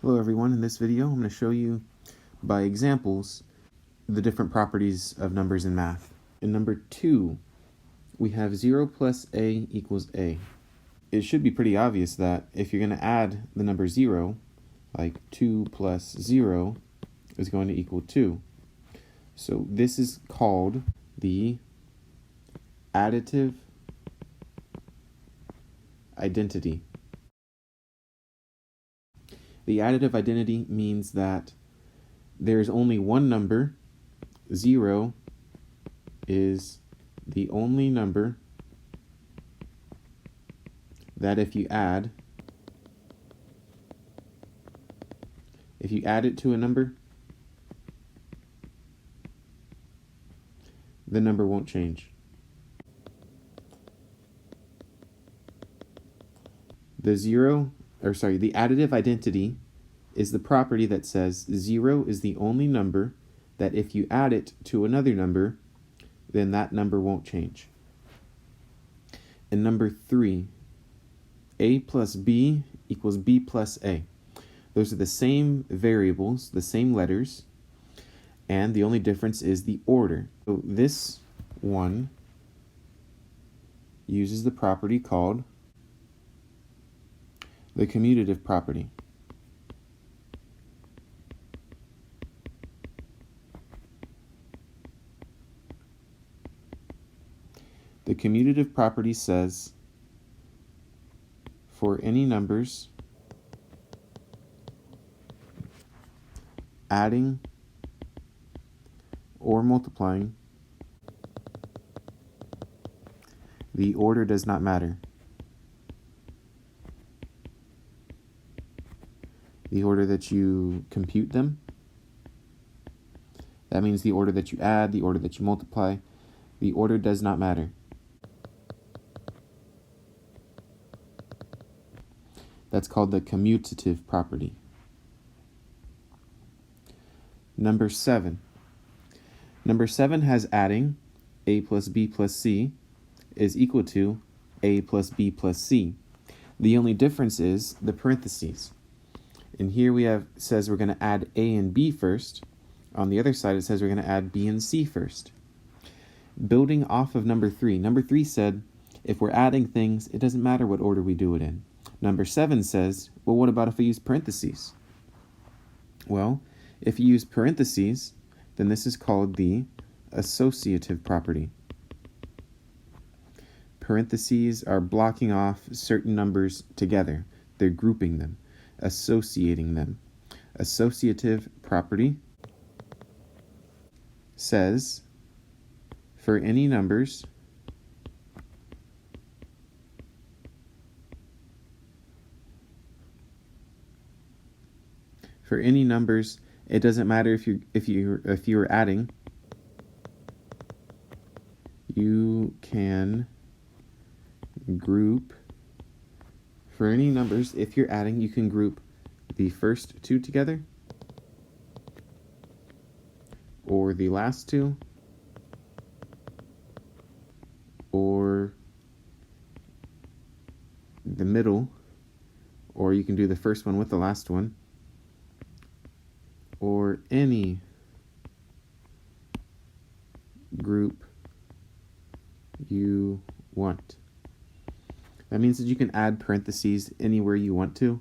Hello everyone, in this video I'm going to show you by examples the different properties of numbers in math. In number 2, we have 0 plus a equals a. It should be pretty obvious that if you're going to add the number 0, like 2 plus 0 is going to equal 2. So this is called the additive identity. The additive identity means that there's only one number. 0 is the only number that if you add it to a number, the number won't change. The additive identity is the property that says 0 is the only number that if you add it to another number, then that number won't change. In number 3, a plus b equals b plus a. Those are the same variables, the same letters, and the only difference is the order. So this one uses the property called the commutative property. The commutative property says for any numbers adding or multiplying, the order does not matter. The order that you compute them, that means the order that you add, the order that you multiply, the order does not matter. That's called the commutative property. Number 7. Number 7 has adding a plus b plus c is equal to a plus b plus c. The only difference is the parentheses. And here we says we're going to add a and b first. On the other side it says we're going to add b and c first. Building off of number 3. Number 3 said if we're adding things, it doesn't matter what order we do it in. Number 7 says, well, what about if we use parentheses? Well, if you use parentheses, then this is called the associative property. Parentheses are blocking off certain numbers together. They're grouping them, associating them. Associative property says for any numbers it doesn't matter if you're adding, you can group. For any numbers, if you're adding, you can group the first two together, or the last two, or the middle, or you can do the first one with the last one, or any group you want. That means that you can add parentheses anywhere you want to.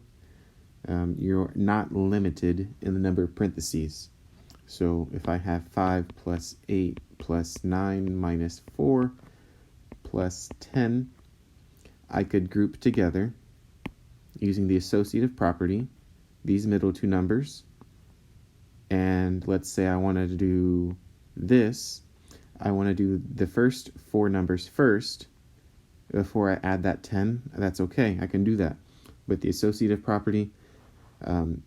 You're not limited in the number of parentheses. So if I have 5 plus 8 plus 9 minus 4 plus 10, I could group together using the associative property these middle two numbers. And let's say I wanted to do this. I want to do the first 4 numbers first before I add that 10. That's okay, I can do that. But the associative property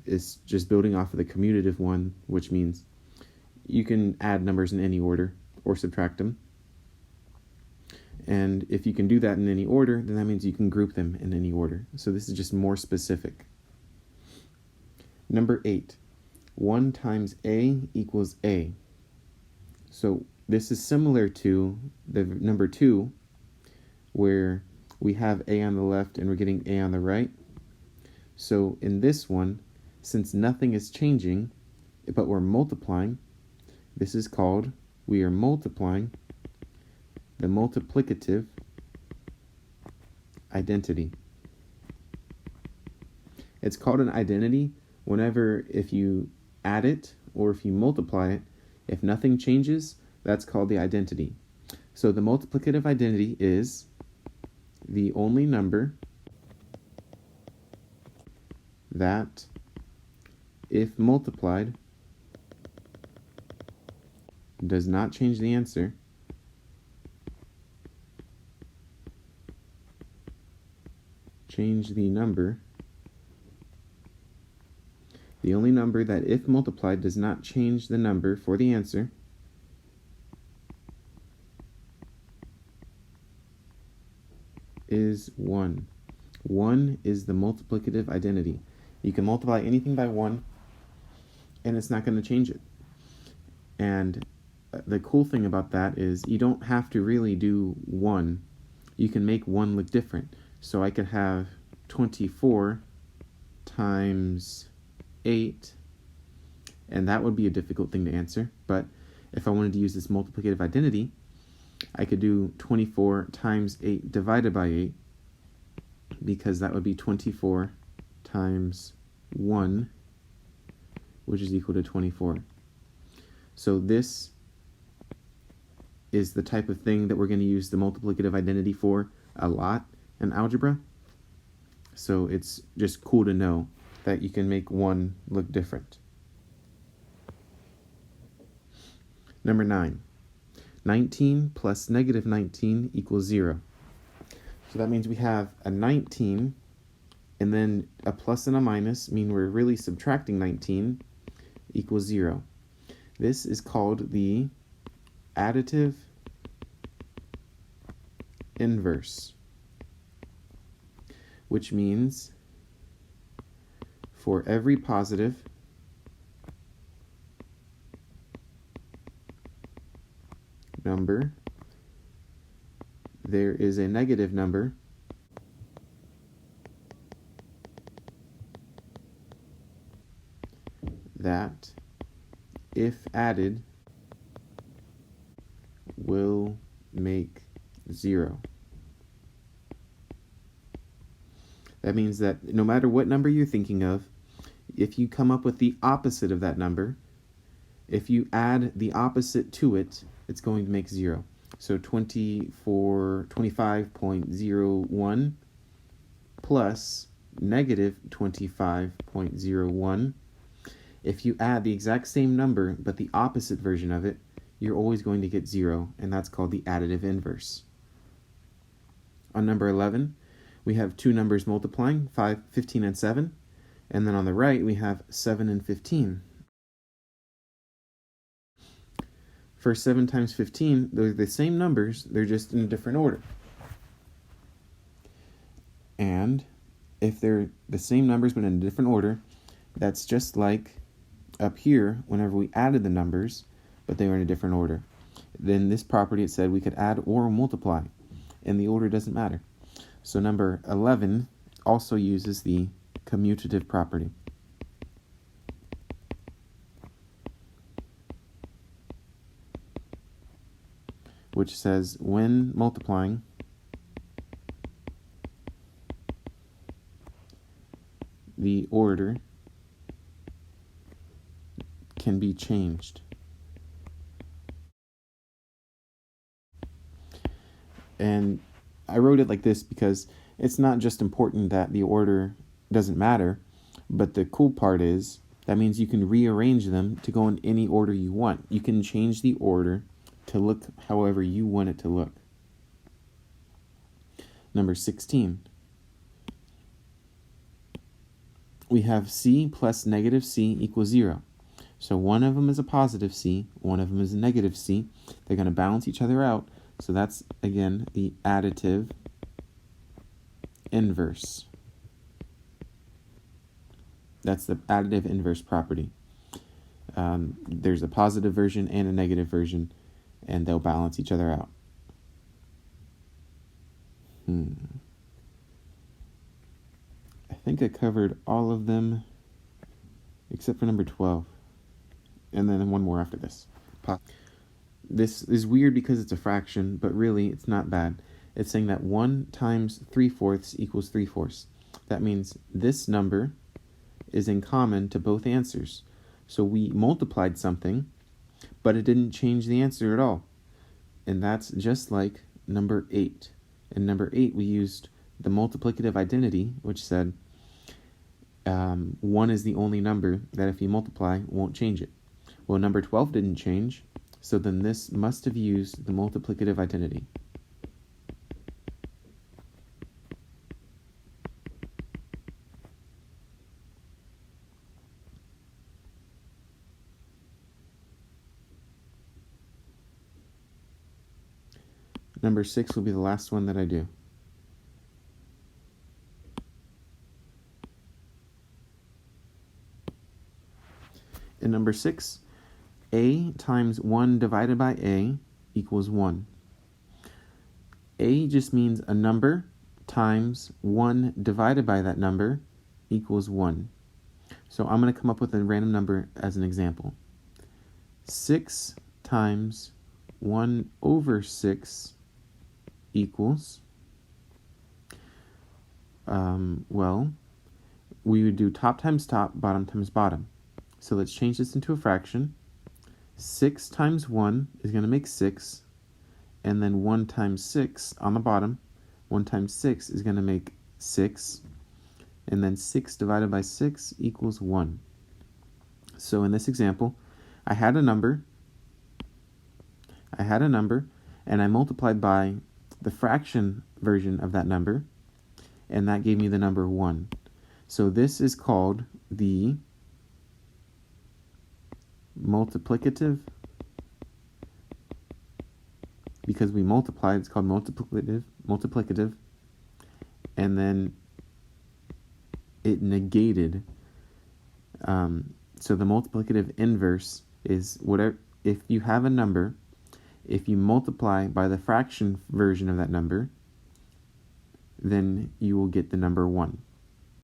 is just building off of the commutative one, which means you can add numbers in any order or subtract them. And if you can do that in any order, then that means you can group them in any order. So this is just more specific. Number 8. 1 times a equals a. So this is similar to the number 2, where we have a on the left and we're getting a on the right. So in this one, since nothing is changing, but we're multiplying, this is called, we are multiplying the multiplicative identity. It's called an identity whenever if you add it or if you multiply it, if nothing changes, that's called the identity. So the multiplicative identity is the only number that, if multiplied, does not change the answer, change the number. The only number that, if multiplied, does not change the number for the answer is 1. 1 is the multiplicative identity. You can multiply anything by 1, and it's not going to change it. And the cool thing about that is you don't have to really do 1. You can make 1 look different. So I could have 24 times 8, and that would be a difficult thing to answer. But if I wanted to use this multiplicative identity, I could do 24 times 8 divided by 8, because that would be 24 times 1, which is equal to 24. So this is the type of thing that we're going to use the multiplicative identity for a lot in algebra. So it's just cool to know that you can make 1 look different. Number 9. 19 plus negative 19 equals 0. So that means we have a 19, and then a plus and a minus mean we're really subtracting 19, equals 0. This is called the additive inverse, which means for every positive number, there is a negative number that, if added, will make 0. That means that no matter what number you're thinking of, if you come up with the opposite of that number, if you add the opposite to it, it's going to make 0. So 25.01 plus negative 25.01. If you add the exact same number but the opposite version of it, you're always going to get 0, and that's called the additive inverse. On number 11, we have two numbers multiplying, 15 and 7, and then on the right we have 7 and 15. For 7 times 15, they're the same numbers, they're just in a different order. And if they're the same numbers but in a different order, that's just like up here whenever we added the numbers, but they were in a different order. Then this property, it said we could add or multiply, and the order doesn't matter. So number 11 also uses the commutative property. Which says when multiplying, the order can be changed. And I wrote it like this because it's not just important that the order doesn't matter, but the cool part is that means you can rearrange them to go in any order you want. You can change the order to look however you want it to look. Number 16. We have c plus negative c equals 0. So one of them is a positive c, one of them is a negative c. They're going to balance each other out. So that's, again, the additive inverse. That's the additive inverse property. There's a positive version and a negative version, and they'll balance each other out. I think I covered all of them. except for number 12. And then one more after this. This is weird because it's a fraction, but really it's not bad. It's saying that 1 times 3/4 equals 3/4. That means this number is in common to both answers. So we multiplied something, but it didn't change the answer at all. And that's just like number 8. In number 8, we used the multiplicative identity, which said 1 is the only number that if you multiply won't change it. Well, number 12 didn't change, so then this must have used the multiplicative identity. Number 6 will be the last one that I do. In number 6, a times 1 divided by a equals 1. A just means a number times 1 divided by that number equals 1. So I'm going to come up with a random number as an example. 6 times 1 over 6 equals, well, we would do top times top, bottom times bottom. So let's change this into a fraction. 6 times 1 is going to make 6, and then 1 times 6 on the bottom, 1 times 6 is going to make 6, and then 6 divided by 6 equals 1. So in this example, I had a number, and I multiplied by the fraction version of that number, and that gave me the number 1. So this is called the multiplicative. Because we multiplied, it's called multiplicative, and then it negated. So the multiplicative inverse is whatever, if you have a number, if you multiply by the fraction version of that number, then you will get the number 1.